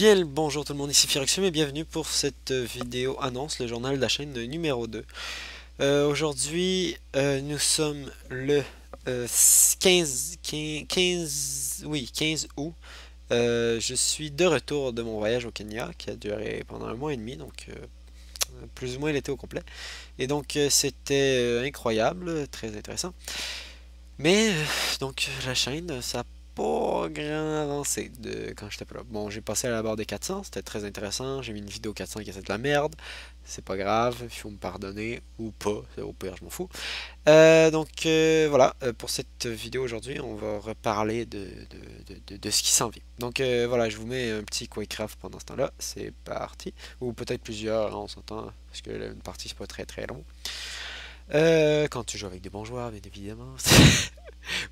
Bien le bonjour tout le monde, ici Firoxium et bienvenue pour cette vidéo annonce, le journal de la chaîne numéro 2. Aujourd'hui, nous sommes le 15 août. Je suis de retour de mon voyage au Kenya qui a duré pendant un mois et demi, donc plus ou moins l'été au complet. Et donc c'était incroyable, très intéressant. Mais donc la chaîne, ça a pas grand avancé de quand j'étais pas là. Bon, j'ai passé à la barre des 400, c'était très intéressant. J'ai mis une vidéo 400 qui était de la merde. C'est pas grave, il faut me pardonner ou pas, au pire je m'en fous. Voilà, pour cette vidéo aujourd'hui, on va reparler de ce qui s'en vient. Donc voilà, je vous mets un petit Quakecraft pendant ce temps-là, c'est parti. Ou peut-être plusieurs, hein, on s'entend, parce que là, une partie c'est pas très très long. Quand tu joues avec des bons joueurs, bien évidemment.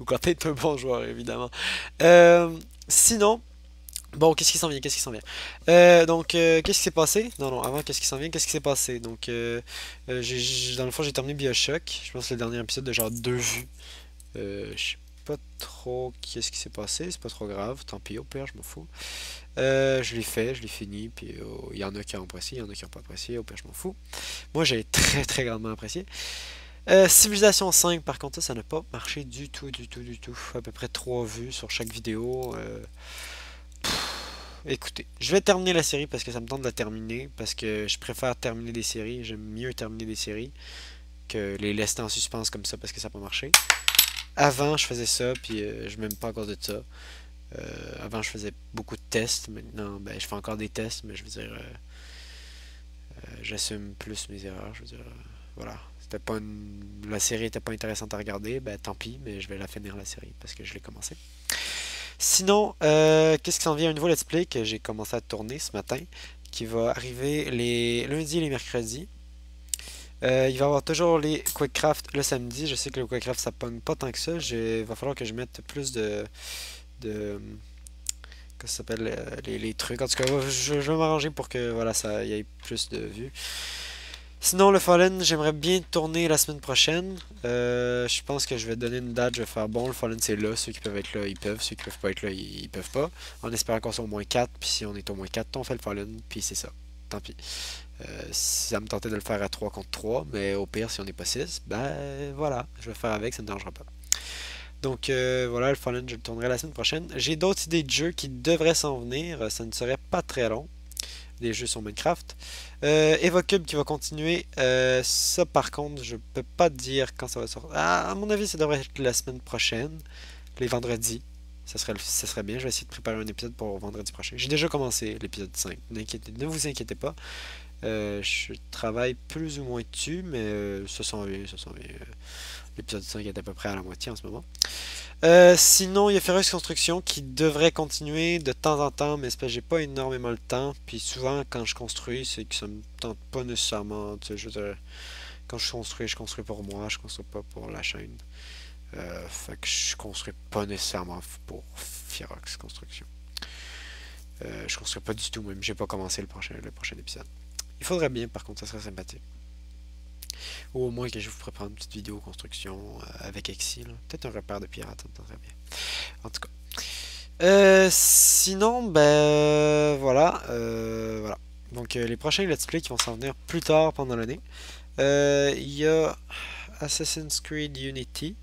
Ou quand t'es un bon joueur, évidemment. Sinon, bon, qu'est-ce qui s'en vient? Qu'est-ce qui s'en vient? Qu'est-ce qui s'est passé? Non, non, avant, qu'est-ce qui s'en vient? Qu'est-ce qui s'est passé? Dans le fond, j'ai terminé BioShock. Je pense que c'est le dernier épisode de genre 2 vues. Je sais pas trop qu'est-ce qui s'est passé. C'est pas trop grave. Tant pis, au pire, je m'en fous. Je l'ai fait, je l'ai fini. Puis il y en a qui ont apprécié, il y en a qui n'ont pas apprécié. Au pire, je m'en fous. Moi, j'ai très très grandement apprécié. Civilization 5, par contre, ça n'a pas marché du tout, du tout, du tout. À peu près 3 vues sur chaque vidéo. Écoutez, je vais terminer la série parce que ça me tente de la terminer. Parce que je préfère terminer des séries. J'aime mieux terminer des séries que les laisser en suspens comme ça parce que ça n'a pas marché. Avant, je faisais ça, puis je m'aime pas à cause de ça. Avant, je faisais beaucoup de tests. Maintenant, ben, je fais encore des tests, mais je veux dire, j'assume plus mes erreurs. Je veux dire, voilà. C'était pas la série était pas intéressante à regarder, ben tant pis, mais je vais la finir la série parce que je l'ai commencé. Sinon, qu'est-ce qui s'en vient? Un nouveau let's play que j'ai commencé à tourner ce matin, qui va arriver les lundis et les mercredis. Il va y avoir toujours les Quakecraft le samedi. Je sais que le Quakecraft ça pogne pas tant que ça. Il va falloir que je mette plus de qu'est-ce que ça s'appelle les trucs. En tout cas, je vais m'arranger pour que voilà ça y ait plus de vues. Sinon, le Fallen, j'aimerais bien tourner la semaine prochaine. Je pense que je vais donner une date. Je vais faire bon, le Fallen c'est là. Ceux qui peuvent être là, ils peuvent. Ceux qui peuvent pas être là, ils peuvent pas. En espérant qu'on soit au moins 4. Puis si on est au moins 4, on fait le Fallen. Puis c'est ça. Tant pis. Ça me tentait de le faire à 3 contre 3. Mais au pire, si on n'est pas 6, ben voilà. Je vais faire avec, ça ne me dérangera pas. Donc voilà, le Fallen, je le tournerai la semaine prochaine. J'ai d'autres idées de jeux qui devraient s'en venir. Ça ne serait pas très long. Des jeux sur Minecraft. Evocube qui va continuer. Ça, par contre, je peux pas dire quand ça va sortir. À mon avis, ça devrait être la semaine prochaine, les vendredis. Ça serait bien. Je vais essayer de préparer un épisode pour vendredi prochain. J'ai déjà commencé l'épisode 5. Ne vous inquiétez pas. Je travaille plus ou moins dessus, mais ça s'en vient, ça s'en vient. L'épisode 5 est à peu près à la moitié en ce moment. Sinon, il y a Ferreuse Construction qui devrait continuer de temps en temps, mais c'est parce que j'ai pas énormément le temps. Puis souvent, quand je construis, c'est que ça me tente pas nécessairement. Tu sais, je veux dire, quand je construis pour moi, je construis pas pour la chaîne. Fait que je construis pas nécessairement pour Firox Construction. Je construis pas du tout, même. J'ai pas commencé le prochain épisode. Il faudrait bien, par contre, ça serait sympathique. Ou au moins que je vous prépare une petite vidéo construction avec Exi. Peut-être un repère de pirates, ça me tenterait bien. En tout cas. Sinon, ben voilà. Voilà. Donc les prochains let's play qui vont s'en venir plus tard pendant l'année. Il y a Assassin's Creed Unity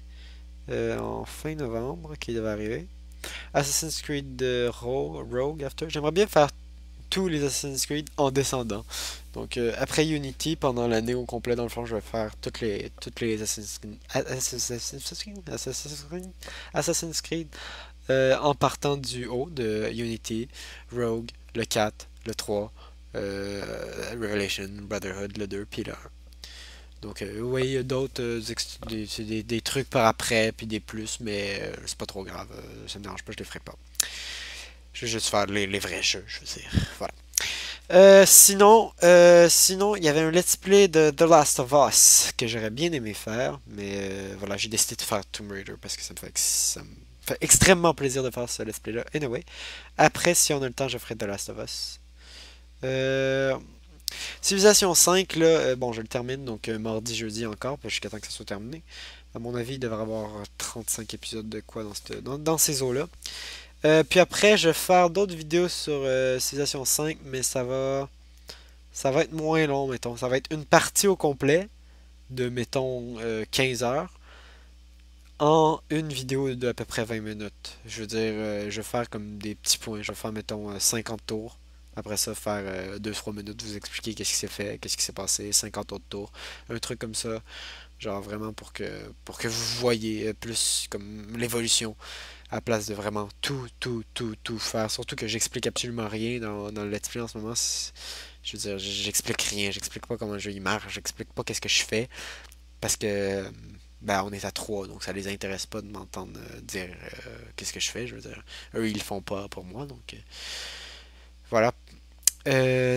en fin novembre qui devrait arriver. Assassin's Creed Rogue After. J'aimerais bien faire tous les Assassin's Creed en descendant. Donc après Unity, pendant l'année au complet, dans le fond, je vais faire toutes les Assassin's Creed en partant du haut de Unity, Rogue, le 4, le 3, Revelation, Brotherhood, le 2, puis le 1. Donc oui, il y a d'autres des trucs par après, puis des plus, mais c'est pas trop grave, ça me dérange pas, je les ferai pas. Je vais juste faire les vrais jeux, je veux dire. Voilà. Sinon, il y avait un let's play de The Last of Us que j'aurais bien aimé faire, mais voilà, j'ai décidé de faire Tomb Raider parce que ça me fait extrêmement plaisir de faire ce let's play là. Anyway, après, si on a le temps, je ferai The Last of Us. Euh, Civilization 5, là, bon, je le termine, donc mardi, jeudi encore, puis jusqu'à temps que ça soit terminé. À mon avis, il devrait y avoir 35 épisodes de quoi dans ces eaux-là. Puis après, je vais faire d'autres vidéos sur Civilization 5, mais ça va être moins long, mettons. Ça va être une partie au complet de, mettons, 15 heures en une vidéo de à peu près 20 minutes. Je veux dire, je vais faire comme des petits points. Je vais faire, mettons, 50 tours. Après ça, faire 2-3 minutes, vous expliquer qu'est-ce qui s'est fait, qu'est-ce qui s'est passé, 50 autres tours. Un truc comme ça. Genre vraiment pour que vous voyez plus comme l'évolution à la place de vraiment tout faire. Surtout que j'explique absolument rien dans le let's play en ce moment. Je veux dire, j'explique rien. J'explique pas comment le jeu il marche. J'explique pas qu'est-ce que je fais. Parce que ben, on est à trois, donc ça les intéresse pas de m'entendre dire qu'est-ce que je fais. Je veux dire, eux ils le font pas pour moi, donc voilà.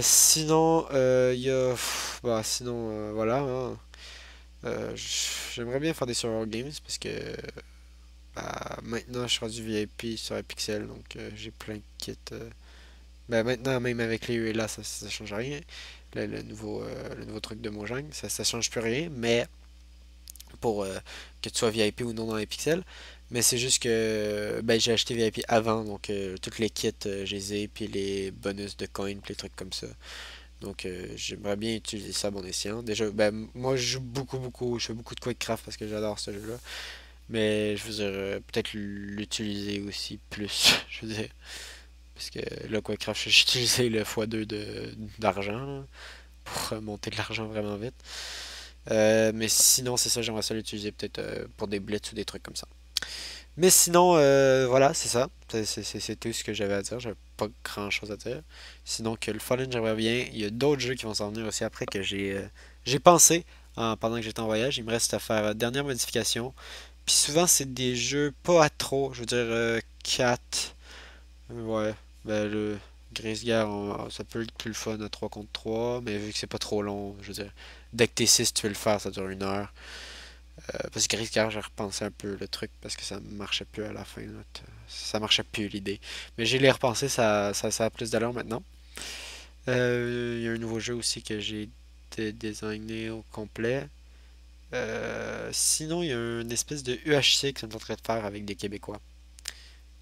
Sinon, il y a. Bah, sinon, voilà, hein. J'aimerais bien faire des server games parce que bah, maintenant je suis rendu VIP sur Pixel, donc j'ai plein de kits. Ben, maintenant, même avec les ULA, ça change rien. Le nouveau truc de Mojang, ça change plus rien, mais pour que tu sois VIP ou non dans les pixels. Mais c'est juste que ben, j'ai acheté VIP avant, donc toutes les kits, je les ai, puis les bonus de coins, puis les trucs comme ça. Donc j'aimerais bien utiliser ça à bon escient. Déjà, ben, moi je joue beaucoup, je fais beaucoup de Quakecraft parce que j'adore ce jeu-là. Mais je veux dire, peut-être l'utiliser aussi plus, je veux dire. Parce que là, Quakecraft, j'ai utilisé le x2 d'argent là, pour monter de l'argent vraiment vite. Mais sinon, c'est ça, j'aimerais ça l'utiliser peut-être pour des blitz ou des trucs comme ça. Mais sinon, voilà, c'est ça. C'est tout ce que j'avais à dire. J'avais pas grand chose à dire. Sinon, que le Fallen, j'aimerais bien. Il y a d'autres jeux qui vont s'en venir aussi après que j'ai pensé pendant que j'étais en voyage. Il me reste à faire dernière modification. Puis souvent, c'est des jeux pas à trop. Je veux dire, 4. Ouais. Ben, le Grisgar, ça peut être plus le fun à 3 contre 3. Mais vu que c'est pas trop long, je veux dire, dès que t'es 6, tu veux le faire, ça dure 1 heure. Parce que Grisgar, j'ai repensé un peu le truc parce que ça marchait plus à la fin. Là. Ça marchait plus l'idée. Mais j'ai les repensé, ça a plus d'allure maintenant. Il y a un nouveau jeu aussi que j'ai designé au complet. Sinon, il y a une espèce de UHC que je suis en train de faire avec des Québécois.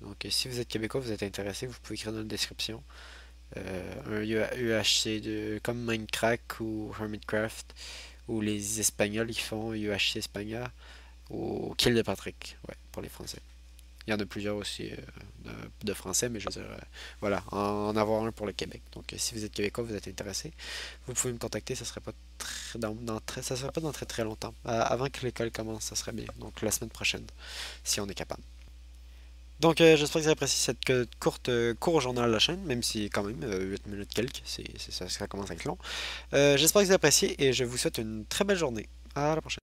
Donc, si vous êtes Québécois, vous êtes intéressé, vous pouvez écrire dans la description. Un UHC comme Minecraft ou Hermitcraft, ou les Espagnols qui font UHC Espagnol, ou Kill de Patrick, ouais, pour les Français. Il y en a plusieurs aussi de Français, mais je veux dire, voilà, en avoir un pour le Québec. Donc, si vous êtes Québécois, vous êtes intéressé, vous pouvez me contacter, ça serait pas ça serait pas dans très longtemps. Avant que l'école commence, ça serait bien. Donc, la semaine prochaine, si on est capable. Donc, j'espère que vous avez apprécié cette court journal de la chaîne, même si quand même 8 minutes quelques, ça commence à être long. J'espère que vous avez apprécié et je vous souhaite une très belle journée. À la prochaine.